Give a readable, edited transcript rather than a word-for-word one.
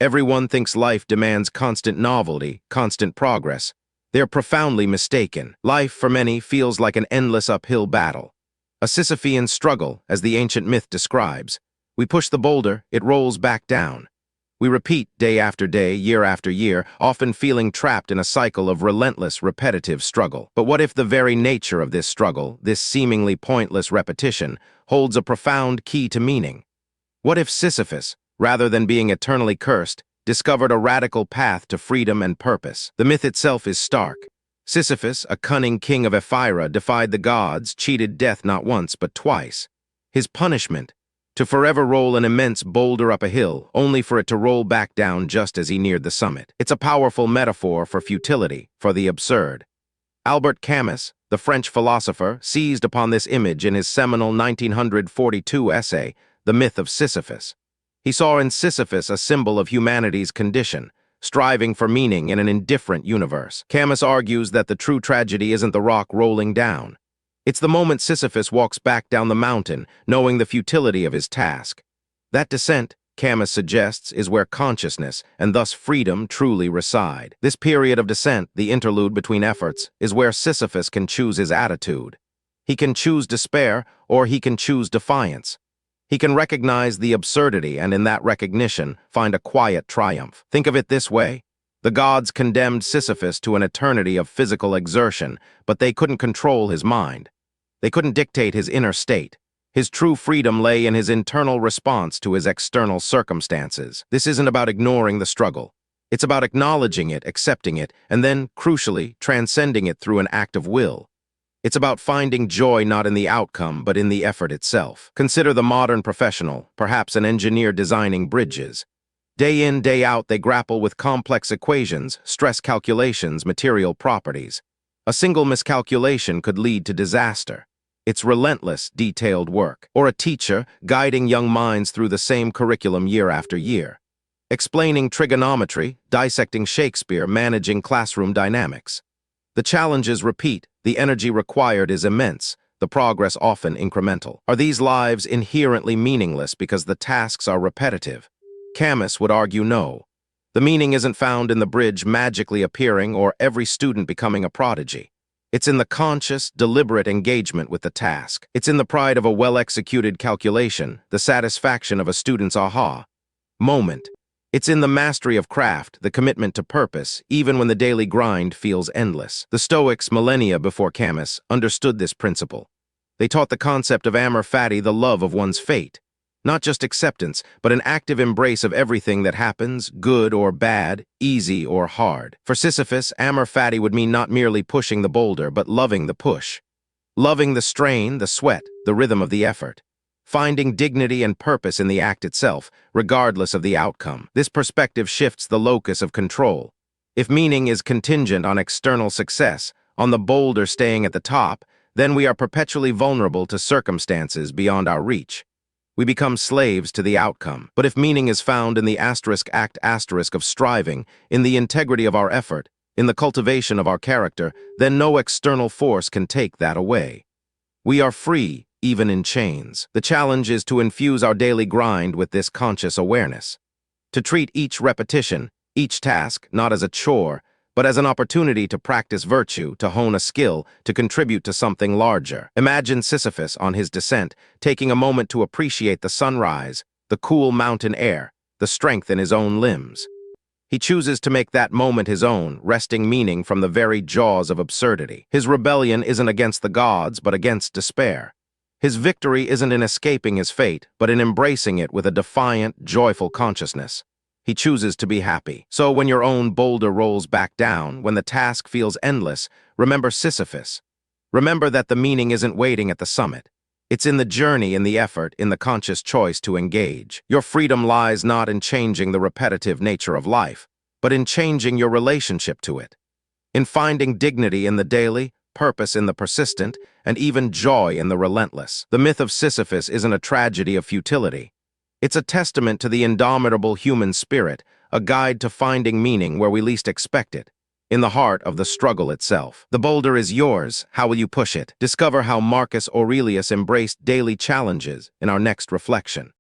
Everyone thinks life demands constant novelty, constant progress. They're profoundly mistaken. Life, for many, feels like an endless uphill battle. A Sisyphean struggle, as the ancient myth describes. We push the boulder, it rolls back down. We repeat day after day, year after year, often feeling trapped in a cycle of relentless, repetitive struggle. But what if the very nature of this struggle, this seemingly pointless repetition, holds a profound key to meaning? What if Sisyphus, rather than being eternally cursed, discovered a radical path to freedom and purpose? The myth itself is stark. Sisyphus, a cunning king of Ephyra, defied the gods, cheated death not once but twice. His punishment, to forever roll an immense boulder up a hill, only for it to roll back down just as he neared the summit. It's a powerful metaphor for futility, for the absurd. Albert Camus, the French philosopher, seized upon this image in his seminal 1942 essay, The Myth of Sisyphus. He saw in Sisyphus a symbol of humanity's condition, striving for meaning in an indifferent universe. Camus argues that the true tragedy isn't the rock rolling down. It's the moment Sisyphus walks back down the mountain, knowing the futility of his task. That descent, Camus suggests, is where consciousness, and thus freedom, truly reside. This period of descent, the interlude between efforts, is where Sisyphus can choose his attitude. He can choose despair, or he can choose defiance. He can recognize the absurdity and in that recognition find a quiet triumph. Think of it this way. The gods condemned Sisyphus to an eternity of physical exertion, but they couldn't control his mind. They couldn't dictate his inner state. His true freedom lay in his internal response to his external circumstances. This isn't about ignoring the struggle. It's about acknowledging it, accepting it, and then, crucially, transcending it through an act of will. It's about finding joy not in the outcome, but in the effort itself. Consider the modern professional, perhaps an engineer designing bridges. Day in, day out, they grapple with complex equations, stress calculations, material properties. A single miscalculation could lead to disaster. It's relentless, detailed work. Or a teacher, guiding young minds through the same curriculum year after year. Explaining trigonometry, dissecting Shakespeare, managing classroom dynamics. The challenges repeat, the energy required is immense, the progress often incremental. Are these lives inherently meaningless because the tasks are repetitive? Camus would argue no. The meaning isn't found in the bridge magically appearing or every student becoming a prodigy. It's in the conscious, deliberate engagement with the task. It's in the pride of a well-executed calculation, the satisfaction of a student's aha moment. It's in the mastery of craft, the commitment to purpose, even when the daily grind feels endless. The Stoics, millennia before Camus, understood this principle. They taught the concept of amor fati, the love of one's fate. Not just acceptance, but an active embrace of everything that happens, good or bad, easy or hard. For Sisyphus, amor fati would mean not merely pushing the boulder, but loving the push. Loving the strain, the sweat, the rhythm of the effort. Finding dignity and purpose in the act itself, regardless of the outcome. This perspective shifts the locus of control. If meaning is contingent on external success, on the boulder staying at the top, then we are perpetually vulnerable to circumstances beyond our reach. We become slaves to the outcome. But if meaning is found in the act of striving, in the integrity of our effort, in the cultivation of our character, then no external force can take that away. We are free, even in chains. The challenge is to infuse our daily grind with this conscious awareness. To treat each repetition, each task, not as a chore, but as an opportunity to practice virtue, to hone a skill, to contribute to something larger. Imagine Sisyphus on his descent, taking a moment to appreciate the sunrise, the cool mountain air, the strength in his own limbs. He chooses to make that moment his own, wresting meaning from the very jaws of absurdity. His rebellion isn't against the gods, but against despair. His victory isn't in escaping his fate, but in embracing it with a defiant, joyful consciousness. He chooses to be happy. So when your own boulder rolls back down, when the task feels endless, remember Sisyphus. Remember that the meaning isn't waiting at the summit. It's in the journey, in the effort, in the conscious choice to engage. Your freedom lies not in changing the repetitive nature of life, but in changing your relationship to it. In finding dignity in the daily, purpose in the persistent, and even joy in the relentless. The myth of Sisyphus isn't a tragedy of futility. It's a testament to the indomitable human spirit, a guide to finding meaning where we least expect it, in the heart of the struggle itself. The boulder is yours. How will you push it? Discover how Marcus Aurelius embraced daily challenges in our next reflection.